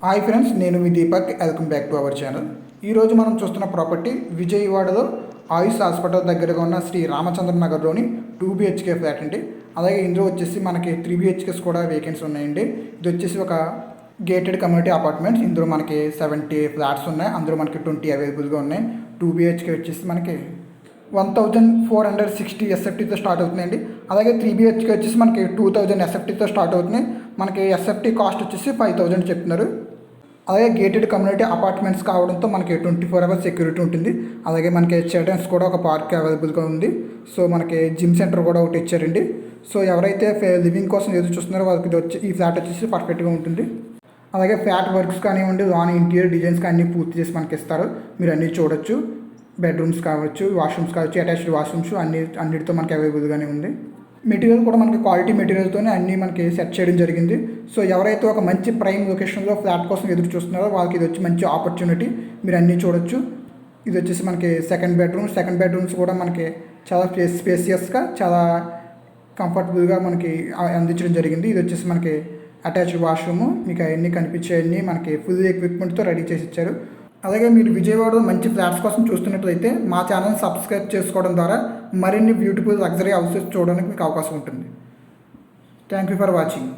Hi friends, నేను మీ Deepak. Welcome back to our channel. ఈరోజు మనం చూస్తున్న ప్రాపర్టీ విజయవాడలో ఆయుష్ హాస్పిటల్ దగ్గరగా ఉన్న శ్రీ రామచంద్ర నగర్లోని 2 BHK ఫ్లాట్ అండి. అలాగే ఇందులో వచ్చేసి మనకి 3 BHKs కూడా వేకెన్సీ ఉన్నాయండి. ఇది వచ్చేసి ఒక గేటెడ్ కమ్యూనిటీ అపార్ట్మెంట్స్. ఇందులో మనకి 70 ఫ్లాట్స్ ఉన్నాయి. అందులో మనకి 20 అవైలబుల్గా ఉన్నాయి. 2 BHK వచ్చేసి మనకి 1460 SFTతో స్టార్ట్ అవుతుందండి. అలాగే 3 BHK వచ్చేసి మనకి 2000 SFTతో స్టార్ట్ అవుతున్నాయి. మనకి SFT కాస్ట్ వచ్చేసి 5000 చెప్తున్నారు. అలాగే గేటెడ్ కమ్యూనిటీ అపార్ట్మెంట్స్ కావడంతో మనకి 24 hours సెక్యూరిటీ ఉంటుంది. అలాగే మనకి చిల్డ్రన్స్ కూడా ఒక పార్క్ అవైలబుల్గా ఉంది. సో మనకి జిమ్ సెంటర్ కూడా ఒకటి ఇచ్చారండి. సో ఎవరైతే లివింగ్ కోసం ఎదురు చూస్తున్నారో వాళ్ళకి ఇది వచ్చి ఈ ఫ్లాట్ వచ్చేసి పర్ఫెక్ట్గా ఉంటుంది. అలాగే ఫ్లాట్ వర్క్స్ కానివ్వండి, లాన్ ఇంటీరియర్ డిజైన్స్ అన్నీ పూర్తి చేసి మనకి ఇస్తారు. మీరు అన్నీ చూడొచ్చు. బెడ్రూమ్స్ కావచ్చు, వాష్రూమ్స్ కావచ్చు, అటాచ్డ్ వాష్రూమ్స్ అన్నిటితో మనకి అవైలబుల్గానే ఉంది. మెటీరియల్ కూడా మనకి క్వాలిటీ మెటీరియల్తోనే అన్నీ మనకి సెట్ చేయడం జరిగింది. సో ఎవరైతే ఒక మంచి ప్రైమ్ లొకేషన్లో ఫ్లాట్ కోసం ఎదురు చూస్తున్నారో వాళ్ళకి ఇది వచ్చి మంచి ఆపర్చునిటీ. మీరు అన్నీ చూడొచ్చు. ఇది వచ్చేసి మనకి సెకండ్ బెడ్రూమ్స్ కూడా మనకి చాలా స్పేసియస్గా, చాలా కంఫర్టబుల్గా మనకి అందించడం జరిగింది. ఇది వచ్చేసి మనకి అటాచ్డ్ వాష్రూము. మీకు అవన్నీ కనిపించేవన్నీ మనకి ఫుల్ ఎక్విప్మెంట్తో రెడీ చేసి ఇచ్చారు. అలాగే మీరు విజయవాడలో మంచి ఫ్లాట్స్ కోసం చూస్తున్నట్లయితే మా ఛానల్ సబ్స్క్రైబ్ చేసుకోవడం ద్వారా మరిన్ని బ్యూటిఫుల్ లగ్జరీ హౌసెస్ చూడడానికి మీకు అవకాశం ఉంటుంది. Thank you for watching.